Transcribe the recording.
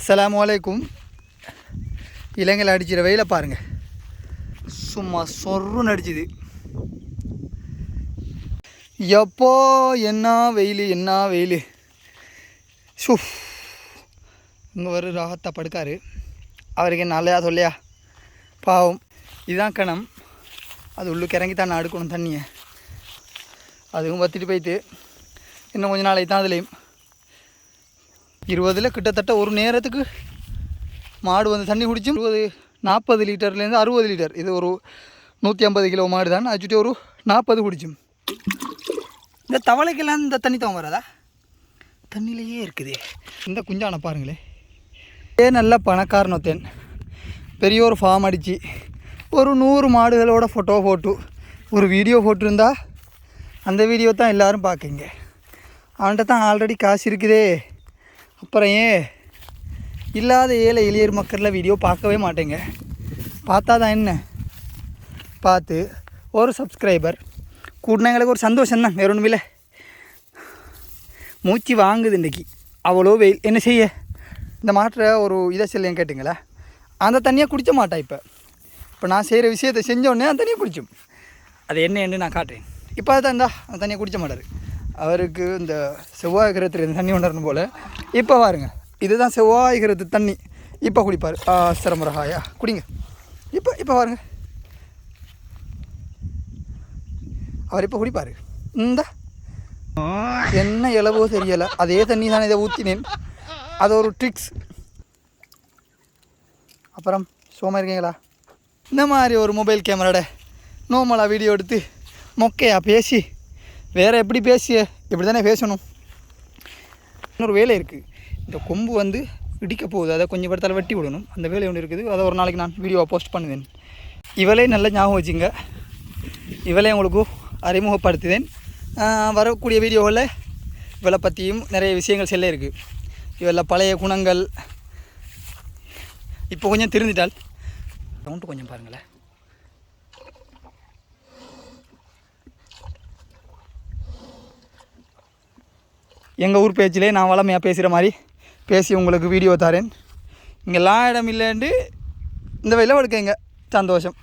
அஸ்ஸலாமு அலைக்கும். இலங்கையில் அடிச்சிட வெயில பாருங்கள், சும்மா சொருன்னு அடிச்சுது. எப்போ என்ன வெயில், என்ன வெயில். ஷூ, இங்கே ஒரு ராகத்தா படுக்காரு. அவருக்கு என்ன அல்லையா சொல்லையா, பாவம். இதுதான் கிணம், அது உள்ளுக்கு இறங்கி தான் அடுக்கணும் தண்ணியை. அதுவும் வத்திட்டு போயிட்டு இன்னும் கொஞ்சம் நாளைக்கு தான். அதுலேயும் 20 கிட்டத்தட்ட ஒரு நேரத்துக்கு மாடு வந்து தண்ணி குடிச்சும் 40 லிட்டர்லேருந்து 60 லிட்டர். இது ஒரு 150 கிலோ மாடு தான். அது சுற்றி ஒரு 40 குடிச்சும். இந்த தவளைக்கெல்லாம் இந்த தண்ணி தான் வராதா? தண்ணியிலேயே இருக்குது. இந்த குஞ்சானை பாருங்களே, நல்ல பணக்காரனொத்தேன். பெரிய ஒரு ஃபார்ம் அடித்து ஒரு 100 மாடுகளோட ஃபோட்டோ போட்டு ஒரு வீடியோ போட்டிருந்தா அந்த வீடியோ தான் எல்லோரும் பார்க்குங்க. அவன்கிட்ட தான் ஆல்ரெடி காசு இருக்குதே, அப்புறம் ஏன் இல்லாத ஏழை எளியர் மக்களில் வீடியோ பார்க்கவே மாட்டேங்க. பார்த்தா தான் என்ன, பார்த்து ஒரு சப்ஸ்கிரைபர் கூட்டினா எங்களுக்கு ஒரு சந்தோஷம்தான், வேற ஒன்றும் இல்லை. மூச்சு வாங்குது இன்றைக்கி, அவ்வளோ வெயில். என்ன செய்ய, இந்த மாற்ற ஒரு இதை செல்லையும் கேட்டுங்களா, அந்த தண்ணியை குடித்த மாட்டா. இப்போ நான் செய்கிற விஷயத்தை செஞ்சோடனே அந்த தண்ணியை குடித்தோம். அது என்னன்னு நான் காட்டுறேன். இப்போ தான் இருந்தா அந்த தண்ணியை குடித்த மாட்டார். அவருக்கு இந்த செவ்வாய் கிரகத்தில் இந்த தண்ணி உணரணும் போல். இப்போ பாருங்க, இதுதான் செவ்வாய் கிரகத்து தண்ணி. இப்போ குடிப்பார். சிரமரகாயா குடிங்க. இப்போ பாருங்க, அவர் இப்போ குடிப்பார். இந்த என்ன இளவோ தெரியலை, அதே தண்ணி தானே இதை ஊற்றினேன். அது ஒரு ட்ரிக்ஸ். அப்புறம் சோமா இருக்கீங்களா? இந்த மாதிரி ஒரு மொபைல் கேமராட நார்மலாக வீடியோ எடுத்து மொக்கையா பேசி, வேறு எப்படி பேசிய இப்படி தானே பேசணும். இன்னொரு வேலை இருக்குது, இந்த கொம்பு வந்து இடிக்க போகுது, அதை கொஞ்சம் படத்தால் வெட்டி விடணும். அந்த வேலை ஒன்று இருக்குது, அதை ஒரு நாளைக்கு நான் வீடியோவை போஸ்ட் பண்ணுவேன். இவளே நல்ல ஞாபகம் வச்சுங்க, இவளே உங்களுக்கு அறிமுகப்படுத்துவேன். வரக்கூடிய வீடியோவில் இவளை பற்றியும் நிறைய விஷயங்கள் செல்ல இருக்குது. இவளில் பழைய குணங்கள் இப்போ கொஞ்சம் திருந்திட்டால். சவுண்டு கொஞ்சம் பாருங்களேன். எங்கள் ஊர் பேச்சிலே நான் வளமையாக பேசுகிற மாதிரி பேசி உங்களுக்கு வீடியோ தரேன். இங்கெல்லாம் இடம் இல்லைன்ட்டு இந்த வயலில் வடுக்கைங்க. சந்தோஷம்.